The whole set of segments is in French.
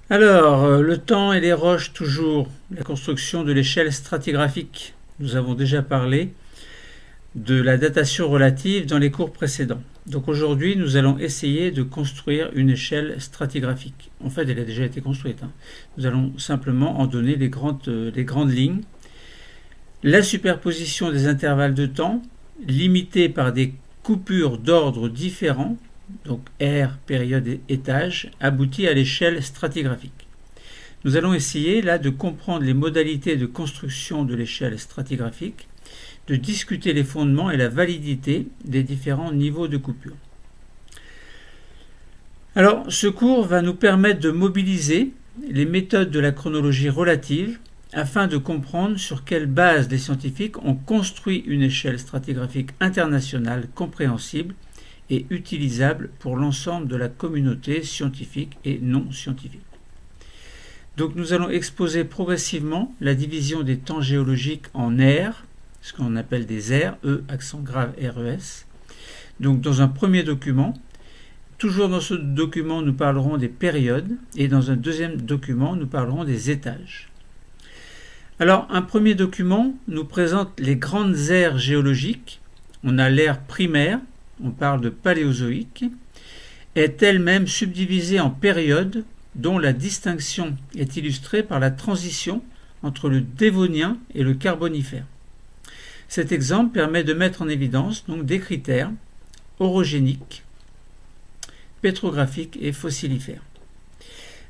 Alors, le temps et les roches toujours, la construction de l'échelle stratigraphique. Nous avons déjà parlé de la datation relative dans les cours précédents. Donc aujourd'hui, nous allons essayer de construire une échelle stratigraphique. En fait, elle a déjà été construite. Nous allons simplement en donner les grandes lignes. La superposition des intervalles de temps, limitée par des coupures d'ordre différents, donc R, période et étage, aboutit à l'échelle stratigraphique. Nous allons essayer là de comprendre les modalités de construction de l'échelle stratigraphique, de discuter les fondements et la validité des différents niveaux de coupure. Alors, ce cours va nous permettre de mobiliser les méthodes de la chronologie relative afin de comprendre sur quelle base les scientifiques ont construit une échelle stratigraphique internationale compréhensible et utilisable pour l'ensemble de la communauté scientifique et non scientifique. Donc nous allons exposer progressivement la division des temps géologiques en aires, ce qu'on appelle des aires, E accent grave RES. Donc dans un premier document, toujours dans ce document nous parlerons des périodes et dans un deuxième document nous parlerons des étages. Alors un premier document nous présente les grandes aires géologiques. On a l'ère primaire, on parle de paléozoïque, est elle-même subdivisée en périodes dont la distinction est illustrée par la transition entre le Dévonien et le Carbonifère. Cet exemple permet de mettre en évidence donc des critères orogéniques, pétrographiques et fossilifères.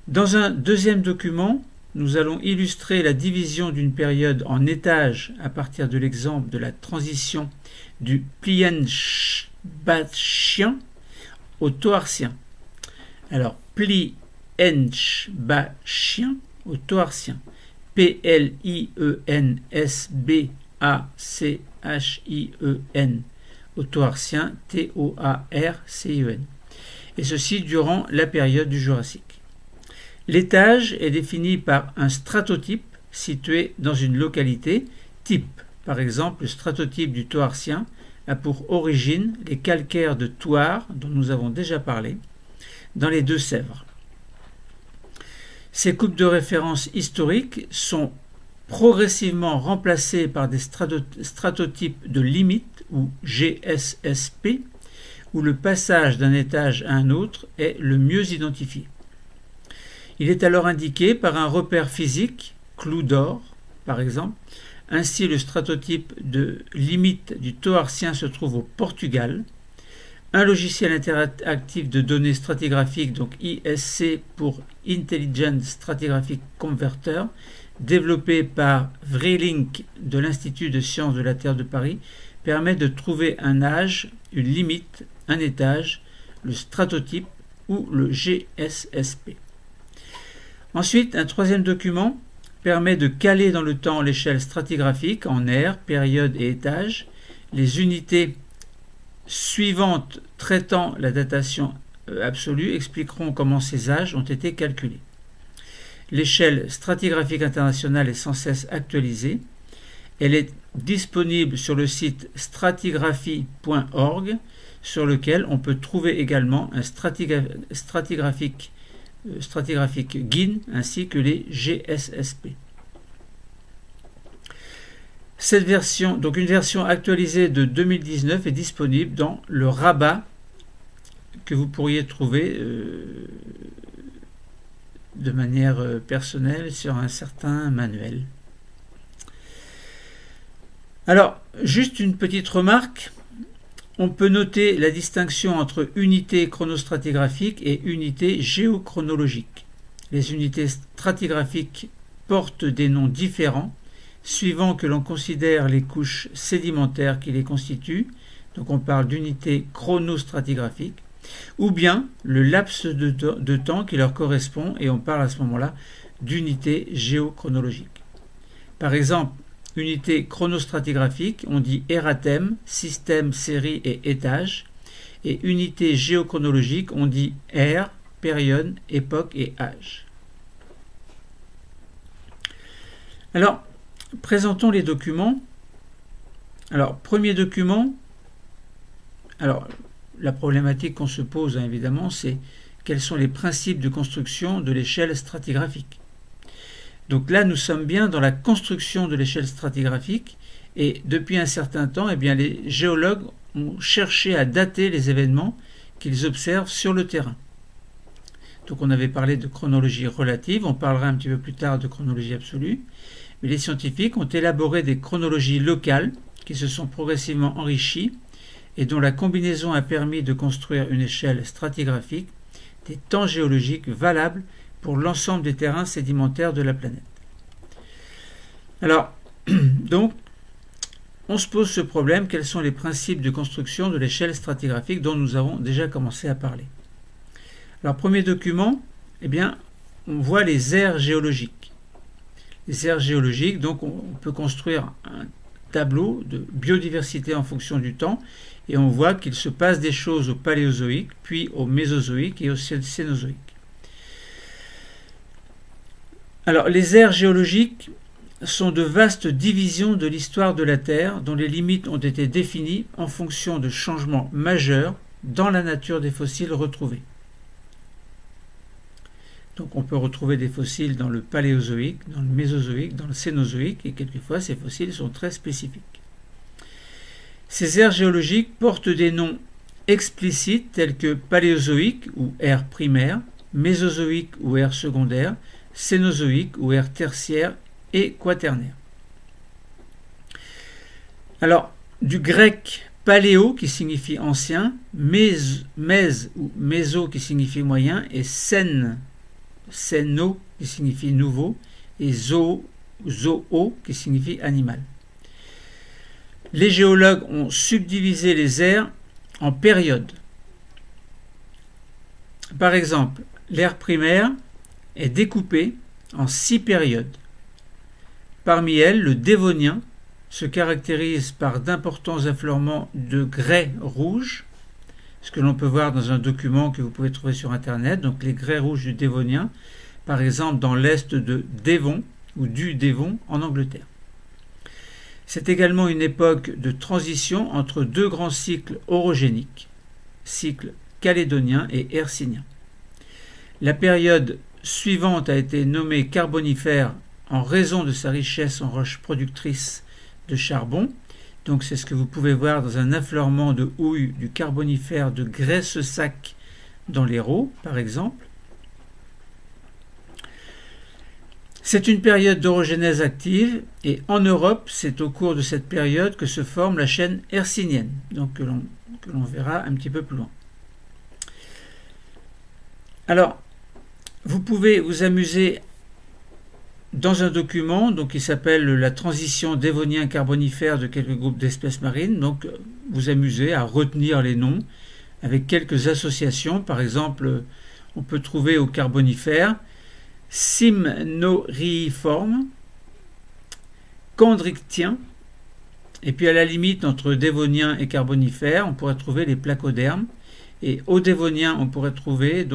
Dans un deuxième document, nous allons illustrer la division d'une période en étages à partir de l'exemple de la transition du Pliensbachien au Toarcien. Alors, Pliensbachien au Toarcien. Pliensbachien au Toarcien, Toarcien. Et ceci durant la période du Jurassique. L'étage est défini par un stratotype situé dans une localité type. Par exemple, le stratotype du Toarcien a pour origine les calcaires de Thouars, dont nous avons déjà parlé, dans les Deux-Sèvres. Ces coupes de référence historiques sont progressivement remplacées par des stratotypes de limite, ou GSSP, où le passage d'un étage à un autre est le mieux identifié. Il est alors indiqué par un repère physique, clou d'or par exemple. Ainsi, le stratotype de limite du Toarcien se trouve au Portugal. Un logiciel interactif de données stratigraphiques, donc ISC pour Intelligent Stratigraphic Converter, développé par Vrelink de l'Institut de sciences de la Terre de Paris, permet de trouver un âge, une limite, un étage, le stratotype ou le GSSP. Ensuite, un troisième document permet de caler dans le temps l'échelle stratigraphique en aires, périodes et étages. Les unités suivantes traitant la datation absolue expliqueront comment ces âges ont été calculés. L'échelle stratigraphique internationale est sans cesse actualisée. Elle est disponible sur le site stratigraphie.org, sur lequel on peut trouver également un stratigraphique GIN ainsi que les GSSP. Cette version, donc une version actualisée de 2019, est disponible dans le rabat que vous pourriez trouver de manière personnelle sur un certain manuel. Alors, juste une petite remarque. On peut noter la distinction entre unité chronostratigraphique et unité géochronologique. Les unités stratigraphiques portent des noms différents suivant que l'on considère les couches sédimentaires qui les constituent, donc on parle d'unité chronostratigraphique, ou bien le laps de temps qui leur correspond et on parle à ce moment-là d'unité géochronologique. Par exemple, unité chronostratigraphique, on dit érathème, système, série et étage. Et unité géochronologique, on dit ère, période, époque et âge. Alors, présentons les documents. Alors, premier document. Alors, la problématique qu'on se pose, évidemment, c'est quels sont les principes de construction de l'échelle stratigraphique. Donc là, nous sommes bien dans la construction de l'échelle stratigraphique et depuis un certain temps, eh bien, les géologues ont cherché à dater les événements qu'ils observent sur le terrain. Donc on avait parlé de chronologie relative, on parlera un petit peu plus tard de chronologie absolue, mais les scientifiques ont élaboré des chronologies locales qui se sont progressivement enrichies et dont la combinaison a permis de construire une échelle stratigraphique des temps géologiques valables pour l'ensemble des terrains sédimentaires de la planète. Alors, donc, on se pose ce problème, quels sont les principes de construction de l'échelle stratigraphique dont nous avons déjà commencé à parler. Alors, premier document, eh bien, on voit les aires géologiques. Les aires géologiques, donc on peut construire un tableau de biodiversité en fonction du temps et on voit qu'il se passe des choses au Paléozoïque, puis au Mésozoïque et au Cénozoïque. Alors, les aires géologiques sont de vastes divisions de l'histoire de la Terre dont les limites ont été définies en fonction de changements majeurs dans la nature des fossiles retrouvés. Donc on peut retrouver des fossiles dans le Paléozoïque, dans le Mésozoïque, dans le Cénozoïque, et quelquefois ces fossiles sont très spécifiques. Ces aires géologiques portent des noms explicites tels que Paléozoïque ou ère primaire, Mésozoïque ou ère secondaire, Cénozoïque ou ère tertiaire et quaternaire. Alors, du grec paléo qui signifie ancien, mèse ou méso qui signifie moyen, et séno qui signifie nouveau, et zoo qui signifie animal. Les géologues ont subdivisé les aires en périodes. Par exemple, l'ère primaire est découpée en 6 périodes. Parmi elles, le Dévonien se caractérise par d'importants affleurements de grès rouges, ce que l'on peut voir dans un document que vous pouvez trouver sur Internet, donc les grès rouges du Dévonien, par exemple dans l'est de Devon ou du Devon en Angleterre. C'est également une époque de transition entre deux grands cycles orogéniques, cycle calédonien et hercynien. La période suivante a été nommée Carbonifère en raison de sa richesse en roches productrices de charbon. Donc c'est ce que vous pouvez voir dans un affleurement de houille du Carbonifère de Graisse-Sac dans l'Hérault, par exemple. C'est une période d'orogénèse active et en Europe, c'est au cours de cette période que se forme la chaîne hercynienne, donc que l'on verra un petit peu plus loin. Alors, vous pouvez vous amuser dans un document donc, qui s'appelle la transition dévonien-carbonifère de quelques groupes d'espèces marines. Donc, vous amusez à retenir les noms avec quelques associations. Par exemple, on peut trouver au Carbonifère Simnoriiforme, Chondrichtien, et puis à la limite entre Dévonien et Carbonifère, on pourrait trouver les placodermes, et au Dévonien, on pourrait trouver,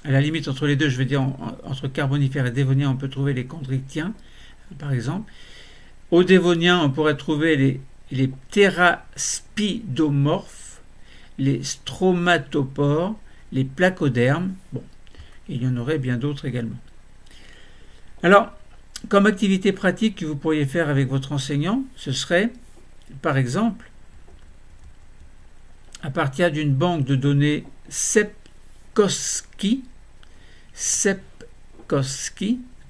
à la limite entre les deux, je veux dire entre Carbonifère et Dévonien, on peut trouver les Chondrichtiens, par exemple. Au Dévonien, on pourrait trouver les Pteraspidomorphes, les Stromatopores, les placodermes. Bon, il y en aurait bien d'autres également. Alors, comme activité pratique que vous pourriez faire avec votre enseignant, ce serait, par exemple, à partir d'une banque de données Sepkoski,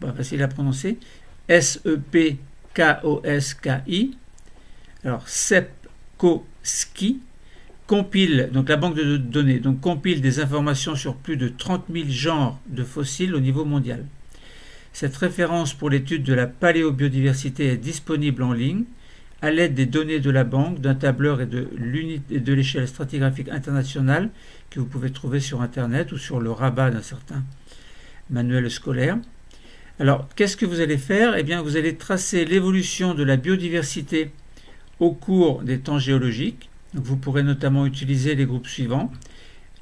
pas facile à prononcer, S-E-P-K-O-S-K-I, alors Sepkoski, compile, donc la banque de données, donc compile des informations sur plus de 30 000 genres de fossiles au niveau mondial. Cette référence pour l'étude de la paléobiodiversité est disponible en ligne à l'aide des données de la banque, d'un tableur et de l'échelle stratigraphique internationale que vous pouvez trouver sur Internet ou sur le rabat d'un certain manuel scolaire. Alors, qu'est-ce que vous allez faire? Eh bien, vous allez tracer l'évolution de la biodiversité au cours des temps géologiques. Donc, vous pourrez notamment utiliser les groupes suivants: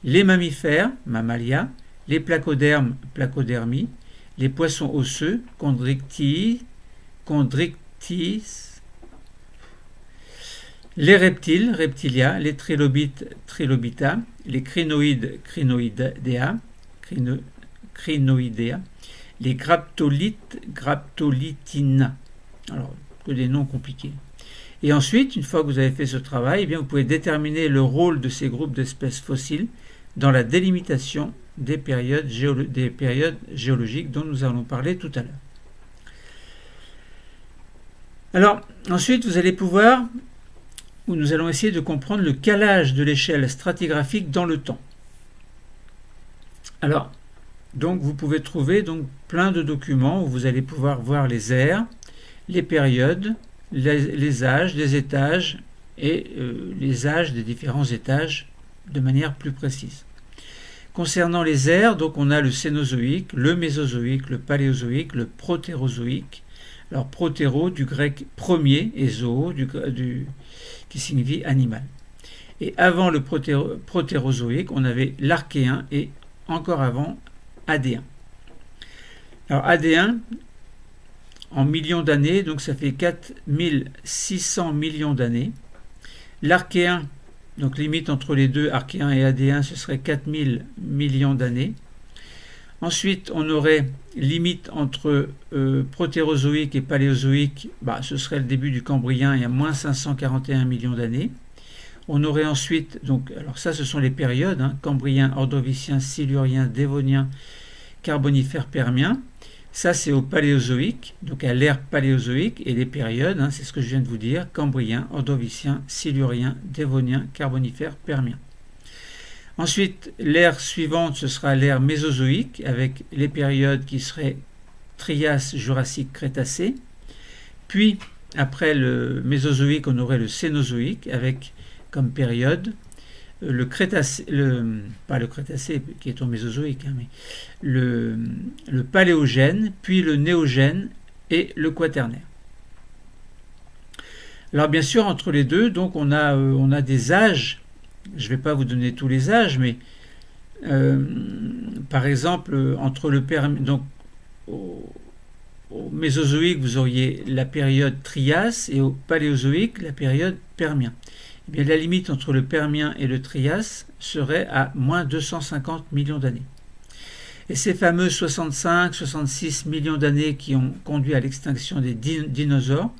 les mammifères, Mammalia, les placodermes, Placodermie, les poissons osseux, Chondrichthyes, les reptiles, reptilia, les trilobites, trilobita, les crinoïdes, crinoidea, les graptolites, graptolitina. Alors, que des noms compliqués. Et ensuite, une fois que vous avez fait ce travail, eh bien, vous pouvez déterminer le rôle de ces groupes d'espèces fossiles dans la délimitation des périodes géologiques dont nous allons parler tout à l'heure. Alors, ensuite, vous allez pouvoir, ou nous allons essayer de comprendre le calage de l'échelle stratigraphique dans le temps. Alors, donc, vous pouvez trouver donc plein de documents où vous allez pouvoir voir les ères, les périodes, les âges, les étages et les âges des différents étages de manière plus précise. Concernant les ères, donc on a le Cénozoïque, le Mésozoïque, le Paléozoïque, le Protérozoïque. Alors protéro du grec premier et zoo qui signifie animal. Et avant le Protérozoïque, on avait l'Archéen et encore avant Adéen. Alors Adéen, en millions d'années, donc ça fait 4600 millions d'années. L'Archéen, donc limite entre les deux, Archéen et Adéen, ce serait 4000 millions d'années. Ensuite, on aurait limite entre Protérozoïque et Paléozoïque, ce serait le début du Cambrien, il y a moins 541 millions d'années. On aurait ensuite, donc, alors ça ce sont les périodes, Cambrien, Ordovicien, Silurien, Dévonien, Carbonifère, Permien. Ça c'est au Paléozoïque, donc à l'ère Paléozoïque, et les périodes, c'est ce que je viens de vous dire, Cambrien, Ordovicien, Silurien, Dévonien, Carbonifère, Permien. Ensuite, l'ère suivante, ce sera l'ère Mésozoïque, avec les périodes qui seraient Trias, Jurassique, Crétacé. Puis, après le Mésozoïque, on aurait le Cénozoïque, avec comme période le Crétacé, pas le Crétacé qui est au Mésozoïque, mais le Paléogène, puis le Néogène et le Quaternaire. Alors bien sûr, entre les deux, donc on a des âges. Je ne vais pas vous donner tous les âges, mais par exemple, entre le donc au Mésozoïque, vous auriez la période Trias et au Paléozoïque, la période Permien. Eh bien, la limite entre le Permien et le Trias serait à moins 250 millions d'années. Et ces fameux 65-66 millions d'années qui ont conduit à l'extinction des dinosaures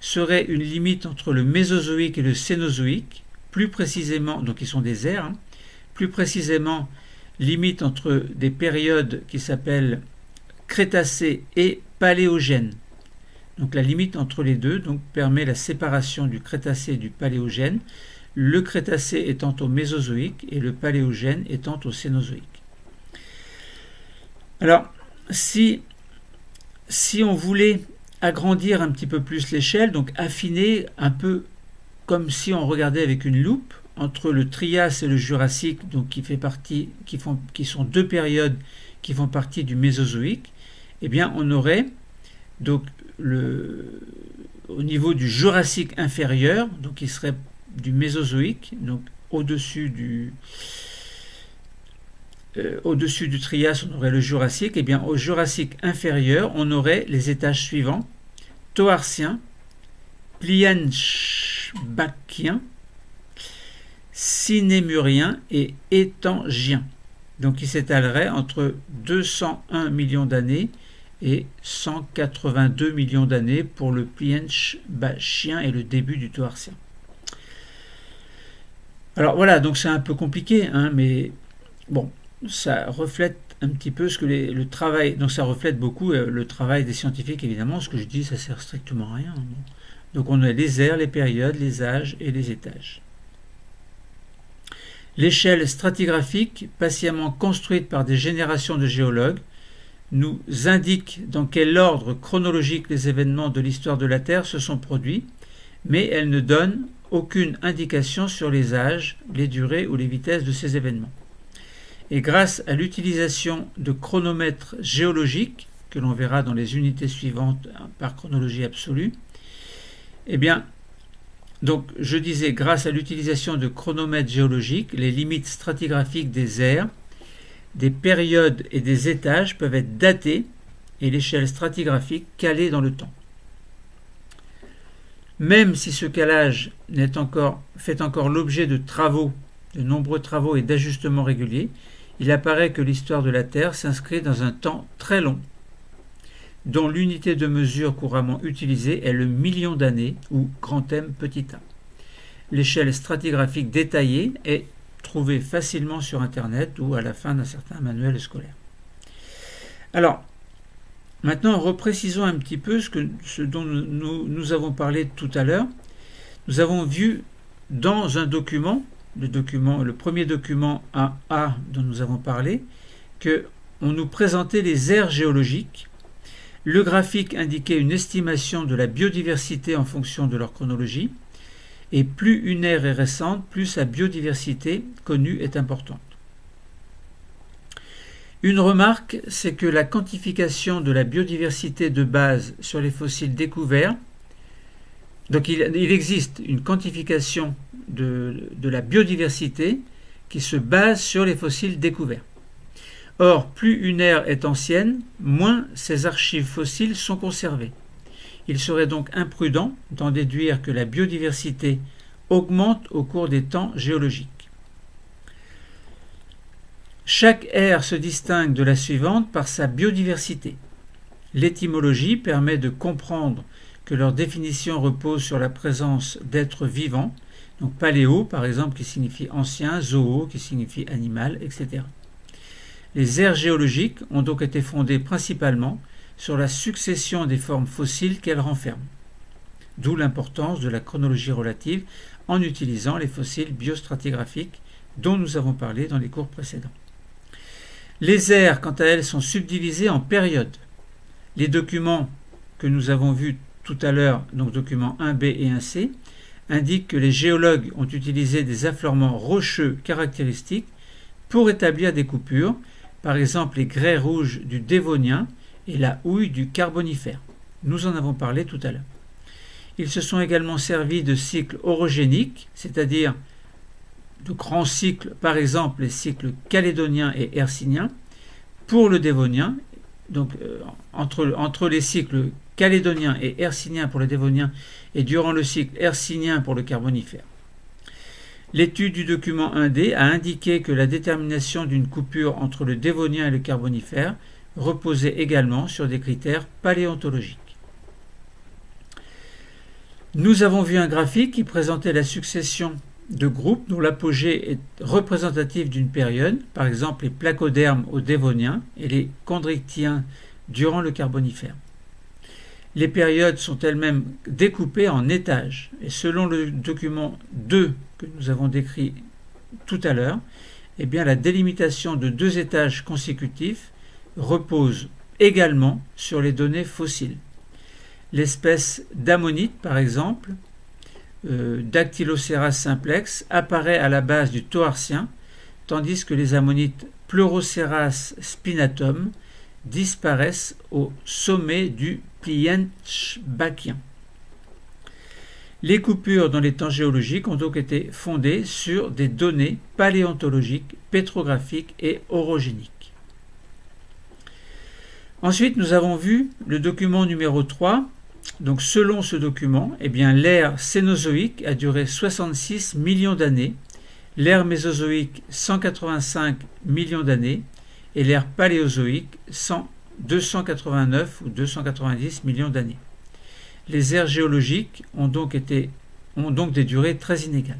seraient une limite entre le Mésozoïque et le Cénozoïque, plus précisément, donc ils sont des ères, plus précisément limite entre des périodes qui s'appellent Crétacé et Paléogène. Donc la limite entre les deux permet la séparation du Crétacé et du Paléogène, le Crétacé étant au Mésozoïque et le Paléogène étant au Cénozoïque. Alors, si on voulait agrandir un petit peu plus l'échelle, donc affiner un peu comme si on regardait avec une loupe entre le Trias et le Jurassique, donc qui sont deux périodes qui font partie du Mésozoïque, eh bien on aurait donc au niveau du Jurassique inférieur, donc qui serait du Mésozoïque, donc au-dessus du Trias, on aurait le Jurassique, et bien au Jurassique inférieur, on aurait les étages suivants: Toarcien, Pliensbachien, Sinémurien et Étangien. Donc il s'étalerait entre 201 millions d'années et 182 millions d'années pour le Pliensbachien et le début du Toarcien. Alors voilà, donc c'est un peu compliqué, mais bon, ça reflète un petit peu ce que le travail, donc ça reflète beaucoup le travail des scientifiques, évidemment. Ce que je dis, ça sert strictement à rien. Donc on a les ères, les périodes, les âges et les étages. L'échelle stratigraphique, patiemment construite par des générations de géologues, nous indique dans quel ordre chronologique les événements de l'histoire de la Terre se sont produits, mais elle ne donne aucune indication sur les âges, les durées ou les vitesses de ces événements. Et grâce à l'utilisation de chronomètres géologiques, que l'on verra dans les unités suivantes par chronologie absolue, eh bien, donc je disais, grâce à l'utilisation de chronomètres géologiques, les limites stratigraphiques des ères, des périodes et des étages peuvent être datées et l'échelle stratigraphique calée dans le temps. Même si ce calage fait encore l'objet de nombreux travaux et d'ajustements réguliers, il apparaît que l'histoire de la Terre s'inscrit dans un temps très long, dont l'unité de mesure couramment utilisée est le million d'années, ou grand M petit a. L'échelle stratigraphique détaillée est trouvée facilement sur Internet ou à la fin d'un certain manuel scolaire. Alors, maintenant, reprécisons un petit peu ce dont nous avons parlé tout à l'heure. Nous avons vu dans un document, le premier document 1A dont nous avons parlé, qu'on nous présentait les aires géologiques. Le graphique indiquait une estimation de la biodiversité en fonction de leur chronologie, et plus une ère est récente, plus sa biodiversité connue est importante. Une remarque, c'est que la quantification de la biodiversité de base sur les fossiles découverts, donc il existe une quantification de la biodiversité qui se base sur les fossiles découverts. Or, plus une ère est ancienne, moins ses archives fossiles sont conservées. Il serait donc imprudent d'en déduire que la biodiversité augmente au cours des temps géologiques. Chaque ère se distingue de la suivante par sa biodiversité. L'étymologie permet de comprendre que leur définition repose sur la présence d'êtres vivants, donc paléo par exemple qui signifie ancien, zoo qui signifie animal, etc. Les aires géologiques ont donc été fondées principalement sur la succession des formes fossiles qu'elles renferment, d'où l'importance de la chronologie relative en utilisant les fossiles biostratigraphiques dont nous avons parlé dans les cours précédents. Les aires, quant à elles, sont subdivisées en périodes. Les documents que nous avons vus tout à l'heure, donc documents 1B et 1C, indiquent que les géologues ont utilisé des affleurements rocheux caractéristiques pour établir des coupures, par exemple les grès rouges du Dévonien et la houille du Carbonifère. Nous en avons parlé tout à l'heure. Ils se sont également servis de cycles orogéniques, c'est-à-dire de grands cycles, par exemple les cycles calédoniens et hercyniens, pour le Dévonien. Donc entre les cycles calédoniens et hercyniens pour le Dévonien et durant le cycle hercynien pour le Carbonifère. L'étude du document 1D a indiqué que la détermination d'une coupure entre le Dévonien et le Carbonifère reposait également sur des critères paléontologiques. Nous avons vu un graphique qui présentait la succession de groupes dont l'apogée est représentative d'une période, par exemple les placodermes au Dévonien et les chondrictiens durant le Carbonifère. Les périodes sont elles-mêmes découpées en étages, et selon le document 2 que nous avons décrit tout à l'heure, eh bien la délimitation de 2 étages consécutifs repose également sur les données fossiles. L'espèce d'ammonite, par exemple, Dactyloceras simplex, apparaît à la base du Toarcien, tandis que les ammonites Pleuroceras spinatum disparaissent au sommet du Plienchbachien. Les coupures dans les temps géologiques ont donc été fondées sur des données paléontologiques, pétrographiques et orogéniques. Ensuite, nous avons vu le document numéro 3. Donc, selon ce document, eh bien, l'ère cénozoïque a duré 66 millions d'années, l'ère mésozoïque 185 millions d'années et l'ère paléozoïque 289 ou 290 millions d'années. Les aires géologiques ont donc des durées très inégales.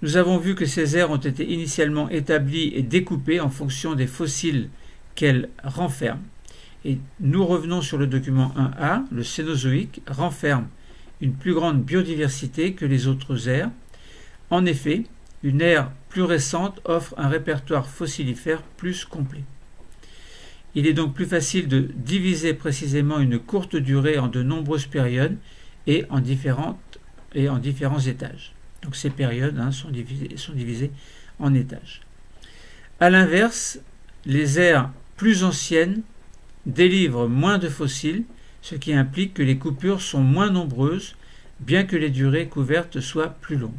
Nous avons vu que ces aires ont été initialement établies et découpées en fonction des fossiles qu'elles renferment. Et nous revenons sur le document 1A, le Cénozoïque renferme une plus grande biodiversité que les autres aires. En effet, une ère plus récente offre un répertoire fossilifère plus complet. Il est donc plus facile de diviser précisément une courte durée en de nombreuses périodes et en différents étages. Donc ces périodes sont divisées en étages. A l'inverse, les aires plus anciennes délivrent moins de fossiles, ce qui implique que les coupures sont moins nombreuses, bien que les durées couvertes soient plus longues.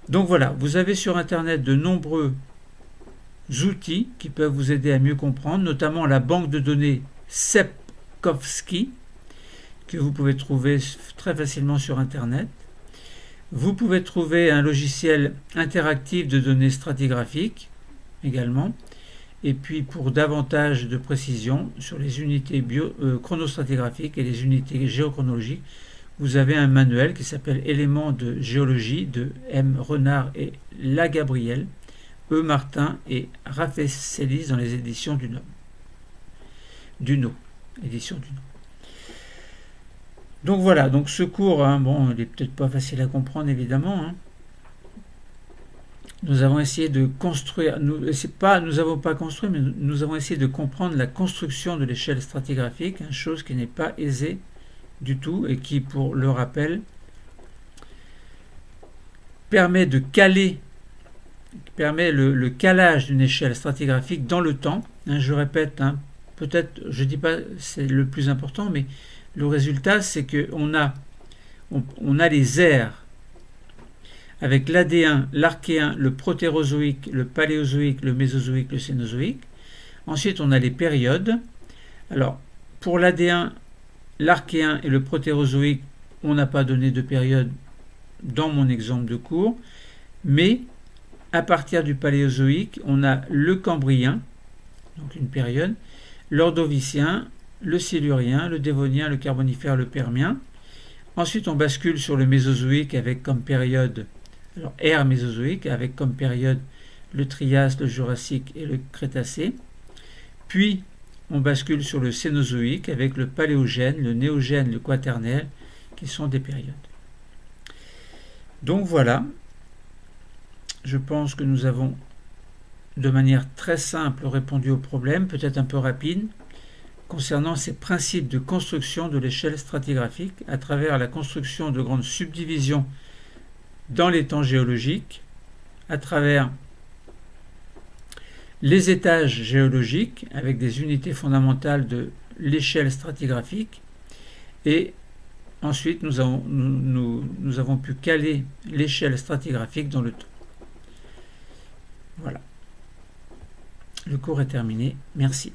Donc voilà, vous avez sur Internet de nombreux outils qui peuvent vous aider à mieux comprendre, notamment la banque de données Sepkovski, que vous pouvez trouver très facilement sur Internet. Vous pouvez trouver un logiciel interactif de données stratigraphiques également. Et puis pour davantage de précision sur les unités chronostratigraphiques et les unités géochronologiques, vous avez un manuel qui s'appelle Éléments de géologie de M. Renard et Lagabriel, E. Martin et Raphaël Célis dans les éditions Duno. Édition Duno. Donc voilà, donc ce cours, bon, il n'est peut-être pas facile à comprendre évidemment. Nous avons essayé de construire, nous n'avons pas construit, mais nous avons essayé de comprendre la construction de l'échelle stratigraphique, chose qui n'est pas aisée du tout et qui, pour le rappel, permet de caler, le calage d'une échelle stratigraphique dans le temps. Je répète, peut-être, je ne dis pas c'est le plus important, mais le résultat, c'est qu'on a les aires avec l'Adéen, l'Archéen, le Protérozoïque, le Paléozoïque, le Mésozoïque, le Cénozoïque. Ensuite, on a les périodes. Alors, pour l'Adéen, l'Archéen et le Protérozoïque, on n'a pas donné de période dans mon exemple de cours, mais à partir du Paléozoïque, on a le Cambrien, donc une période, l'Ordovicien, le Silurien, le Dévonien, le Carbonifère, le Permien. Ensuite, on bascule sur le Mésozoïque avec comme période, alors ère mésozoïque, avec comme période le Trias, le Jurassique et le Crétacé. Puis, on bascule sur le Cénozoïque avec le Paléogène, le Néogène, le Quaternaire, qui sont des périodes. Donc voilà, je pense que nous avons de manière très simple répondu au problème, peut-être un peu rapide, concernant ces principes de construction de l'échelle stratigraphique à travers la construction de grandes subdivisions dans les temps géologiques, à travers les étages géologiques avec des unités fondamentales de l'échelle stratigraphique, et ensuite nous avons pu caler l'échelle stratigraphique dans le temps. Voilà. Le cours est terminé. Merci.